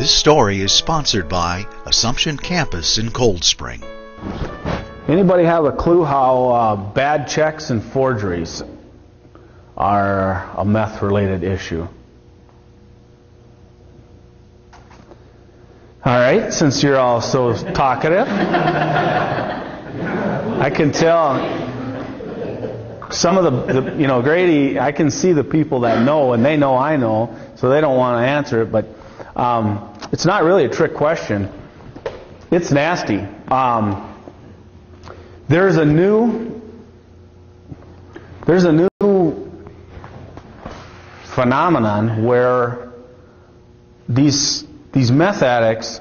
This story is sponsored by Assumption Campus in Cold Spring. Anybody have a clue how bad checks and forgeries are a meth-related issue? All right, since you're all so talkative, I can tell some of the Grady, I can see the people that know, and they know I know, so they don't want to answer it, but it's not really a trick question. It's nasty. There's a new phenomenon where these meth addicts,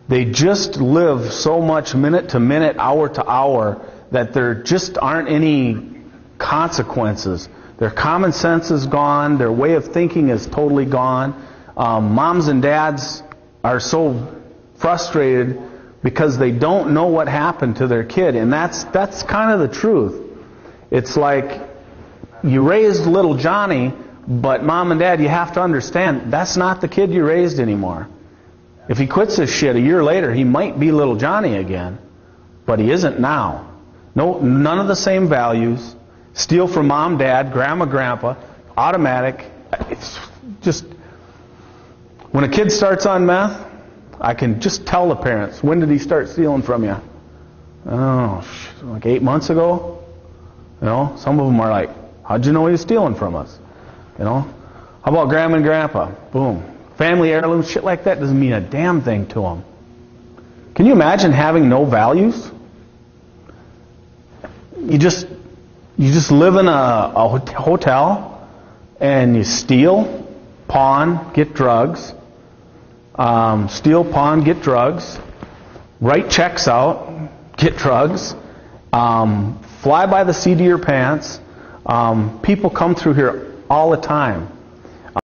they just live so much minute to minute, hour to hour, that there just aren't any consequences. Their common sense is gone. Their way of thinking is totally gone. Moms and dads are so frustrated because they don't know what happened to their kid, and that's kind of the truth. It's like you raised little Johnny, but mom and dad, you have to understand that's not the kid you raised anymore. If he quits this shit a year later, he might be little Johnny again, but he isn't now. No, none of the same values. Steal from mom, dad, grandma, grandpa, automatic. It's just, when a kid starts on meth, I can just tell the parents, when did he start stealing from you? Oh, like 8 months ago? Some of them are like, how'd you know he was stealing from us? How about grandma and grandpa? Boom. Family heirlooms, shit like that doesn't mean a damn thing to them. Can you imagine having no values? You just live in a hotel and you steal, pawn, get drugs. Steal, pawn, get drugs. Write checks out, get drugs. Fly by the seat of your pants. People come through here all the time.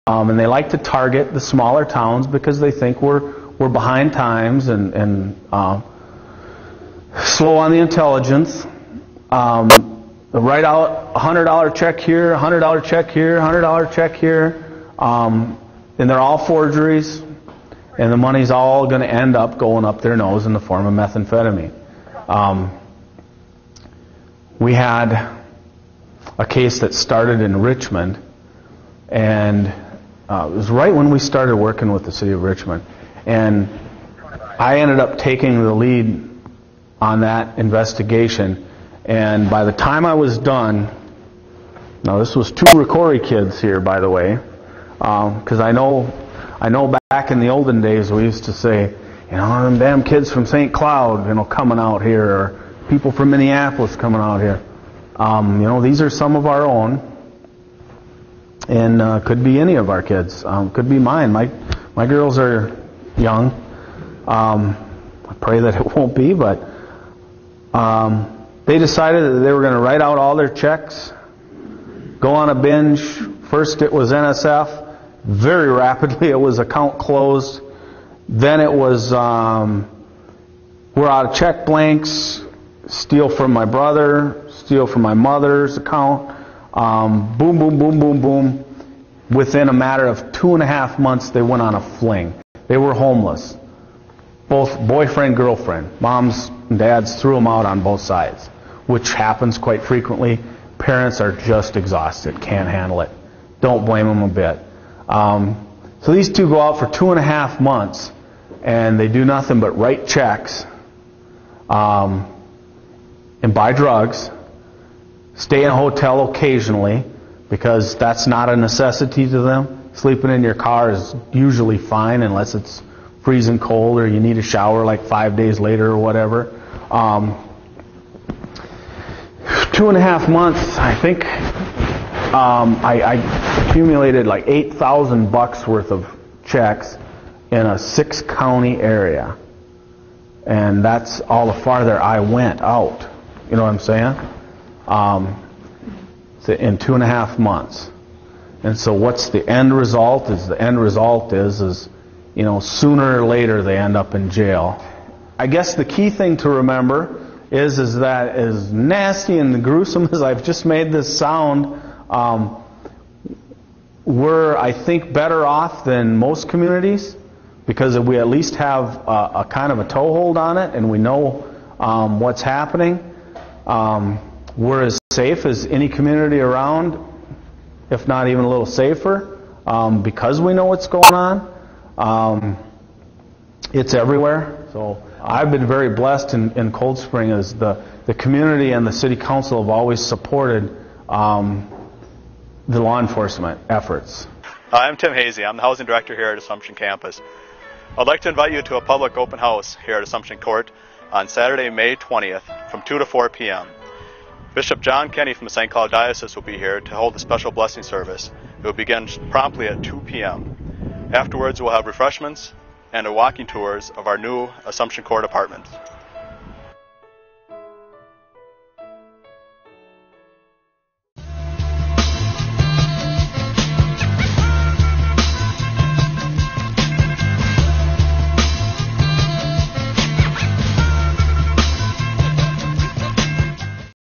And they like to target the smaller towns because they think we're behind times and slow on the intelligence. Write out a $100 check here, $100 check here, $100 check here, and they're all forgeries, and the money's all going to end up going up their nose in the form of methamphetamine. We had a case that started in Richmond, and it was right when we started working with the city of Richmond, and I ended up taking the lead on that investigation. And by the time I was done, now this was 2 Ricori kids here, by the way, because I know back in the olden days we used to say, them damn kids from St. Cloud, coming out here, or people from Minneapolis coming out here. These are some of our own, and could be any of our kids. Could be mine. My girls are young. I pray that it won't be, but they decided that they were going to write out all their checks, go on a binge. First it was NSF. Very rapidly it was account closed. Then it was, we're out of check blanks, steal from my brother, steal from my mother's account. Boom, boom, boom, boom, boom. Within a matter of 2.5 months, they went on a fling. They were homeless. Both boyfriend, girlfriend. Moms and dads threw them out on both sides, which happens quite frequently. Parents are just exhausted, can't handle it. Don't blame them a bit. So these 2 go out for 2.5 months, and they do nothing but write checks, and buy drugs, stay in a hotel occasionally, because that's not a necessity to them. Sleeping in your car is usually fine unless it's freezing cold or you need a shower like 5 days later or whatever. 2.5 months, I think I accumulated like $8,000 worth of checks in a 6-county area. And that's all the farther I went out. You know what I'm saying? In 2.5 months. And so what's the end result? The end result is sooner or later they end up in jail. I guess the key thing to remember is that as nasty and gruesome as I've just made this sound, we're, I think, better off than most communities because we at least have a kind of a toehold on it, and we know what's happening. We're as safe as any community around, if not even a little safer, because we know what's going on. It's everywhere. So I've been very blessed in Cold Spring, as the community and the city council have always supported the law enforcement efforts. I'm Tim Hazy. I'm the housing director here at Assumption Campus. I'd like to invite you to a public open house here at Assumption Court on Saturday, May 20th from 2 to 4 p.m. Bishop John Kenny from the St. Cloud Diocese will be here to hold a special blessing service. It will begin promptly at 2 p.m. Afterwards, we'll have refreshments and walking tours of our new Assumption Court apartments.